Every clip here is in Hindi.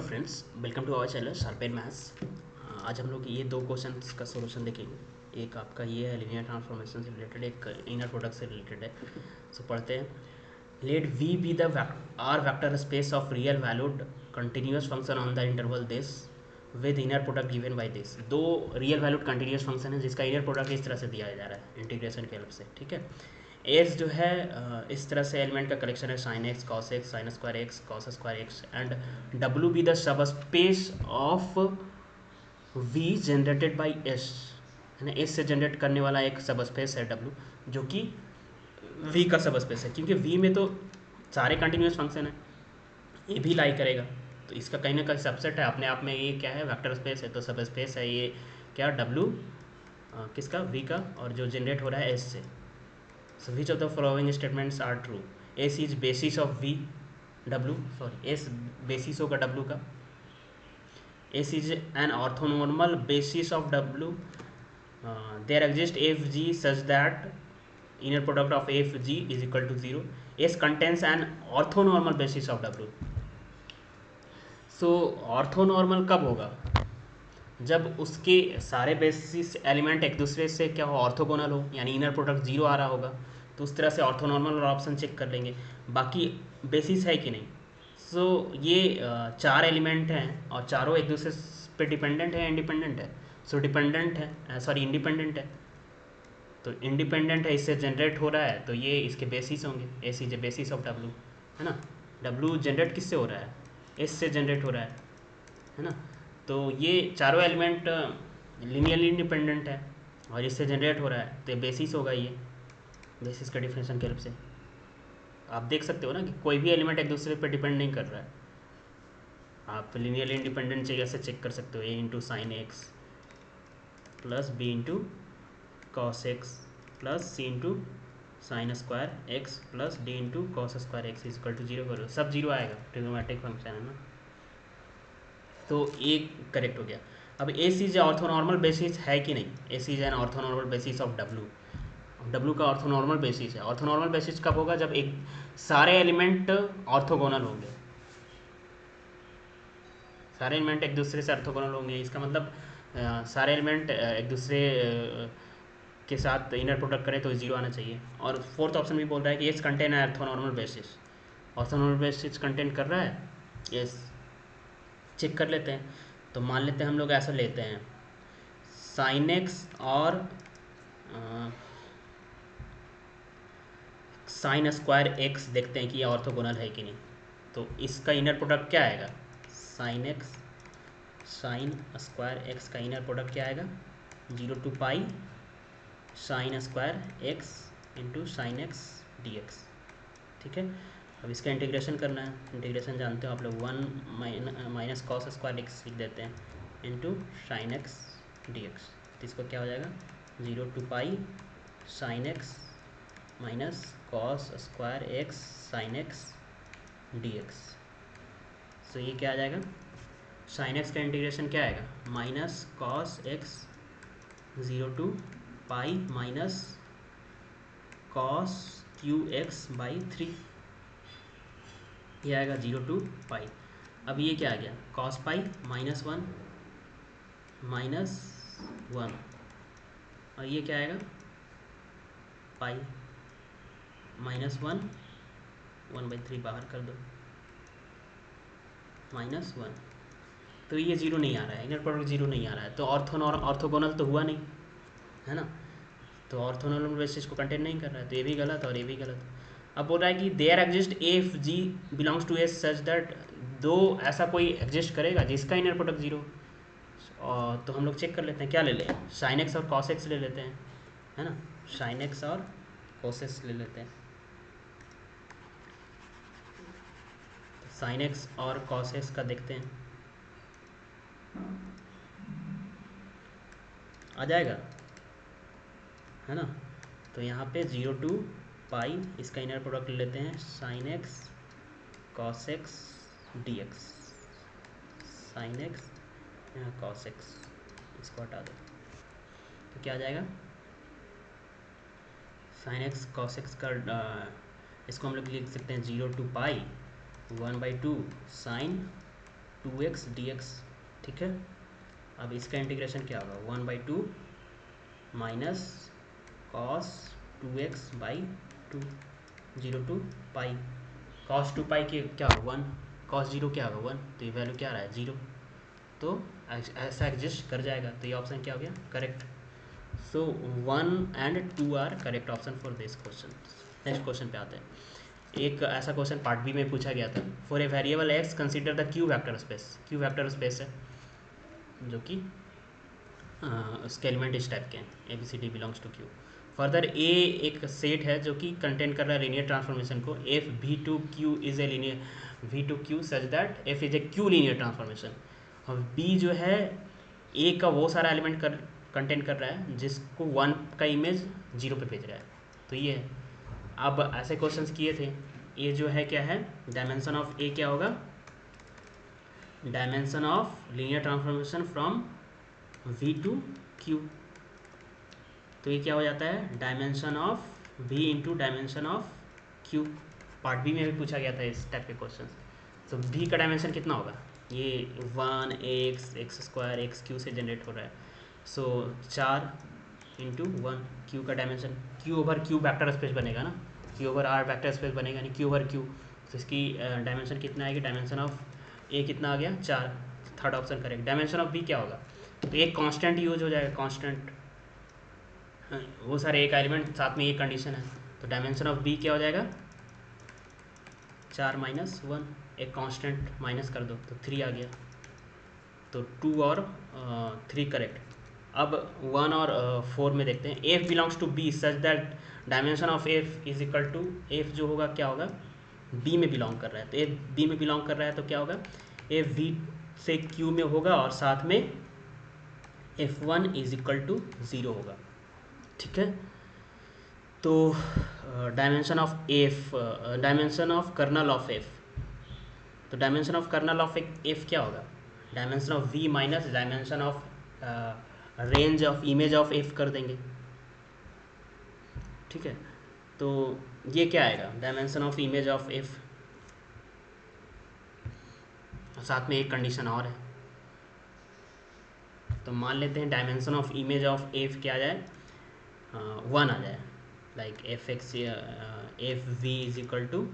Hello friends, welcome to our channel sharpen maths. आज हम लोग ये दो क्वेश्चंस का सॉल्यूशन देखेंगे। एक आपका ये है लीनियर ट्रांसफॉर्मेशन से रिलेटेड, एक इनर प्रोडक्ट से रिलेटेड है। सो पढ़ते हैं। Let we be the R vector space of real valued continuous function on the interval this with inner product given by this. दो रियल वैल्यूड कंटिन्यूस फंक्शन है जिसका इनर प्रोडक्ट इस तरह से दिया जा रहा है इंटीग्रेशन की हेल्प से। ठीक है। एस जो है इस तरह से एलिमेंट का कलेक्शन है, sine x cos x sine square x cos square x, and W be the subspace of V generated by S, है ना। एस से जनरेट करने वाला एक सब स्पेस है डब्ल्यू, जो कि वी का सब स्पेस है, क्योंकि वी में तो सारे कंटिन्यूस फंक्शन है, ये भी लाई करेगा। तो इसका कहीं ना कहीं सबसेट है अपने आप में। ये क्या है, वेक्टर स्पेस है, तो सब स्पेस है ये क्या, डब्ल्यू किसका, वी का, और जो जनरेट हो रहा है एस से। So which of the following statements are true? S is basis of V, W, sorry, S basis होगा W का। S is an orthonormal basis of W. There exists FG such that inner product of FG is equal to 0. S contains an orthonormal basis of W. So orthonormal कब होगा? जब उसके सारे बेसिस एलिमेंट एक दूसरे से क्या हो, ऑर्थोगोनल हो, यानी इनर प्रोडक्ट जीरो आ रहा होगा। तो उस तरह से ऑर्थोनॉर्मल वाला ऑप्शन चेक कर लेंगे। बाकी बेसिस है कि नहीं। सो ये चार एलिमेंट हैं और चारों एक दूसरे पे डिपेंडेंट है, इंडिपेंडेंट है। सो डिपेंडेंट है, सॉरी इंडिपेंडेंट है। तो इंडिपेंडेंट है, इससे जनरेट हो रहा है, तो ये इसके बेसिस होंगे। S is a basis of W, है ना। डब्लू जनरेट किससे हो रहा है, एस से जनरेट हो रहा है ना। तो ये चारों एलिमेंट लीनियरली इंडिपेंडेंट है और इससे जनरेट हो रहा है, तो बेसिस होगा ये, बेसिस का डिफिनेशन के हेल्प से। आप देख सकते हो ना कि कोई भी एलिमेंट एक दूसरे पर डिपेंड नहीं कर रहा है। आप लीनियरली इंडिपेंडेंट चाहिए ऐसे चेक कर सकते हो। A into sine x plus b into cos x plus c into sine square x plus d into cos square x is equal to zero करो, सब जीरो आएगा, ट्रिग्नोमेट्रिक फंक्शन है ना। तो ए करेक्ट हो गया। अब ए सी जो ऑर्थोनॉर्मल बेसिस है कि नहीं, A C is an orthonormal basis of W. W का ऑर्थोनॉर्मल बेसिस है। ऑर्थोनॉर्मल बेसिस कब होगा, जब एक सारे एलिमेंट ऑर्थोगोनल होंगे, सारे एलिमेंट एक दूसरे से ऑर्थोगोनल होंगे। इसका मतलब सारे एलिमेंट एक दूसरे के साथ इनर प्रोडक्ट करें तो जीरो आना चाहिए। और फोर्थ ऑप्शन भी बोल रहा है कि S contain orthonormal basis. Orthonormal basis content कर रहा है, यस। चेक कर लेते हैं। तो मान लेते हैं हम लोग ऐसा लेते हैं, साइन एक्स और साइन स्क्वायर एक्स, देखते हैं कि ये ऑर्थोगोनल है कि नहीं। तो इसका इनर प्रोडक्ट क्या आएगा, sine x sine square x का इनर प्रोडक्ट क्या आएगा, 0 to π sine square x into sine x d x. ठीक है। अब इसका इंटीग्रेशन करना है। इंटीग्रेशन जानते हो आप लोग, 1 माइनस कॉस स्क्वायर एक्स लिख देते हैं into sine x d x. तो इसको क्या हो जाएगा, 0 to π sine x minus cos square x sine x d x. So ये क्या आ जाएगा, साइन एक्स का इंटीग्रेशन क्या आएगा, minus cos x 0 to π minus cos cube x by 3, ये आएगा 0 to π। अब ये क्या आ गया, कॉस पाई -1 -1, और ये क्या आएगा, पाई -1 1/3 बाहर कर दो, -1। तो ये जीरो नहीं आ रहा है, इनर प्रोडक्ट जीरो नहीं आ रहा है, तो ऑर्थोगोनल तो हुआ नहीं, है ना। तो ऑर्थोगोनल बेसिस को कंटेन नहीं कर रहा है, तो ये भी गलत और ये भी गलत। अब बोल रहा है कि there exist f g belongs to S such that, दो ऐसा कोई एग्जिस्ट करेगा जिसका इनर प्रोडक्ट जीरो। और तो हम लोग चेक कर लेते हैं, क्या ले लें, साइन एक्स और कॉस एक्स ले लेते हैं, है ना। साइन एक्स और कॉस एक्स ले लेते हैं। साइन एक्स और कॉस एक्स का देखते हैं, आ जाएगा, है ना। तो यहाँ पे 0 to π इसका इनर प्रोडक्ट ले लेते हैं, sign x cos x d x, sine x यहाँ कॉस एक्स, इसको हटा दो, तो क्या आ जाएगा, साइन एक्स कॉस एक्स का इसको हम लोग लिख सकते हैं 0 to π 1/2 साइन 2x dx, ठीक है। अब इसका इंटीग्रेशन क्या होगा, 1/2 minus cos 2x by 2, 0 to pi, cos 2 pi के क्या होगा 1, कॉस 0 क्या होगा 1, तो ये वैल्यू क्या आ रहा है 0, तो ऐसा एग्जिस्ट कर जाएगा, तो ये ऑप्शन क्या हो गया correct. So 1 and 2 are correct option for this question. Next question पे आते हैं। एक ऐसा क्वेश्चन पार्ट बी में पूछा गया था, for a variable x consider the Q vector space, Q vector space है जो कि उसके एलिमेंट इस टाइप के हैं, a b c d belongs to Q. Further A एक सेट है जो कि कंटेन कर रहा है लीनियर ट्रांसफॉर्मेशन को, F V to Q is a linear V to Q such that F is a Q linear transformation. और बी जो है ए का वो सारा एलिमेंट कंटेन कर रहा है जिसको 1 का इमेज 0 पे भेज रहा है, तो ये है। अब ऐसे क्वेश्चंस किए थे, ए जो है क्या है, डायमेंशन ऑफ ए क्या होगा, dimension of linear transformation from V to Q, तो ये क्या हो जाता है dimension of v into dimension of q। Part B में भी पूछा गया था इस टाइप के क्वेश्चन। तो v का डायमेंशन कितना होगा, ये 1 एक्स स्क्वायर एक्स क्यू से जनरेट हो रहा है, सो 4 इंटू 1, q का dimension q over q vector space बनेगा ना, q over r vector space बनेगा नहीं, q ओवर q, तो इसकी डायमेंशन कितना आएगी, डायमेंशन ऑफ a कितना आ गया 4, third option correct. Dimension of b क्या होगा, तो एक कांस्टेंट यूज हो जाएगा, कांस्टेंट वो सारे एक एलिमेंट साथ में एक कंडीशन है, तो डायमेंशन ऑफ बी क्या हो जाएगा 4 माइनस 1, एक कांस्टेंट माइनस कर दो तो 3 आ गया, तो 2 और 3 करेक्ट। अब 1 और 4 में देखते हैं, f belongs to B such that dimension of f is equal to, f जो होगा क्या होगा बी में बिलोंग कर रहा है, तो एफ बी में बिलोंग कर रहा है तो क्या होगा एफ बी से क्यू में होगा और साथ में F1 इज इक्वल टू 0 होगा, ठीक है। तो dimension of F, dimension of kernel of F, तो dimension of kernel of F क्या होगा, dimension of V minus dimension of range of image of F कर देंगे, ठीक है। तो ये क्या आएगा dimension of image of F, साथ में एक कंडीशन और है, तो मान लेते हैं dimension of image of F क्या आ जाए 1 आ जाए, like f x f we is equal to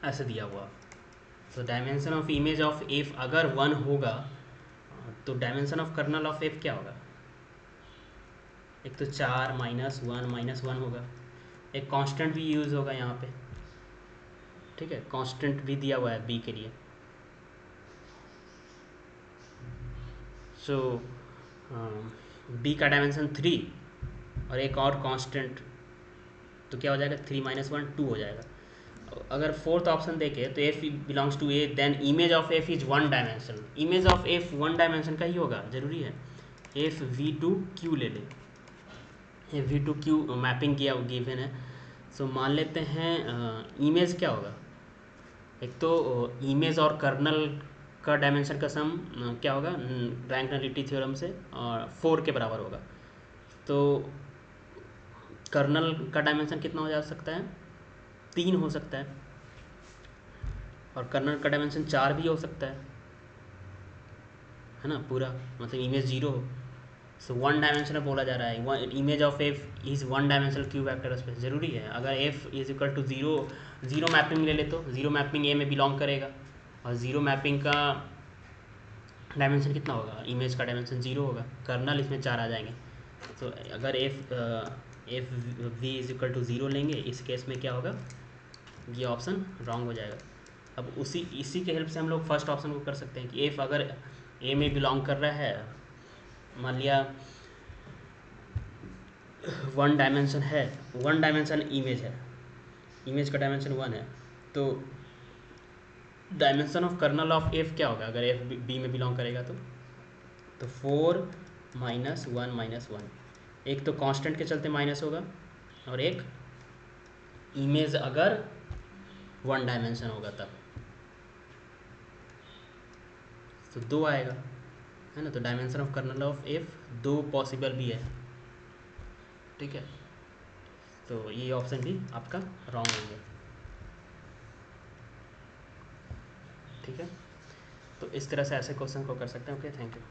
ऐसे दिया हुआ, तो dimension of image of f अगर 1 होगा तो dimension of kernel of F क्या होगा, एक तो 4 माइनस वन होगा, एक कांस्टेंट भी यूज़ होगा यहाँ पे, ठीक है, कांस्टेंट भी दिया हुआ है बी के लिए, सो बी का डायमेंशन 3 और एक और कांस्टेंट, तो क्या हो जाएगा 3 माइनस 1 2 हो जाएगा। अगर फोर्थ ऑप्शन देखे तो f belongs to A then image of f is 1 dimension, image of f 1 dimension का ही होगा, जरूरी है। एफ वी टू क्यू ले ले, f V to Q mapping किया गिवन है, सो मान लेते हैं इमेज क्या होगा, एक तो इमेज और कर्नल का डायमेंशन का सम क्या होगा रैंकनलिटी थ्योरम से और 4 के बराबर होगा, तो कर्नल का डायमेंशन कितना हो जा सकता है 3 हो सकता है, और कर्नल का डायमेंशन 4 भी हो सकता है ना पूरा, मतलब इमेज 0 हो, सो 1 डायमेंशनल बोला जा रहा है, image of f is 1 dimensional Q vector space, जरूरी है। अगर f is equal to 0 mapping ले ले तो 0 मैपिंग ए में बिलोंग करेगा, और 0 मैपिंग का डायमेंशन कितना होगा, इमेज का डायमेंशन 0 होगा, कर्नल इसमें 4 आ जाएंगे, तो अगर f we is equal to 0 लेंगे इस केस में क्या होगा, ये ऑप्शन रॉन्ग हो जाएगा। अब इसी के हेल्प से हम लोग फर्स्ट ऑप्शन को कर सकते हैं कि एफ अगर ए में बिलोंग कर रहा है, मान लिया 1 डायमेंशन है, 1 डायमेंशन इमेज है, इमेज का डायमेंशन 1 है, तो dimension of kernel of F क्या होगा अगर एफ बी में बिलोंग करेगा तो 4 -1 एक तो कांस्टेंट के चलते माइनस होगा, और एक इमेज अगर 1 डायमेंशन होगा तब तो 2 आएगा, है ना। तो dimension of kernel of f 2 possible भी है, ठीक है, तो ये ऑप्शन भी आपका रॉन्ग होंगे, ठीक है। तो इस तरह से ऐसे क्वेश्चन को कर सकते हैं। Okay, thank you.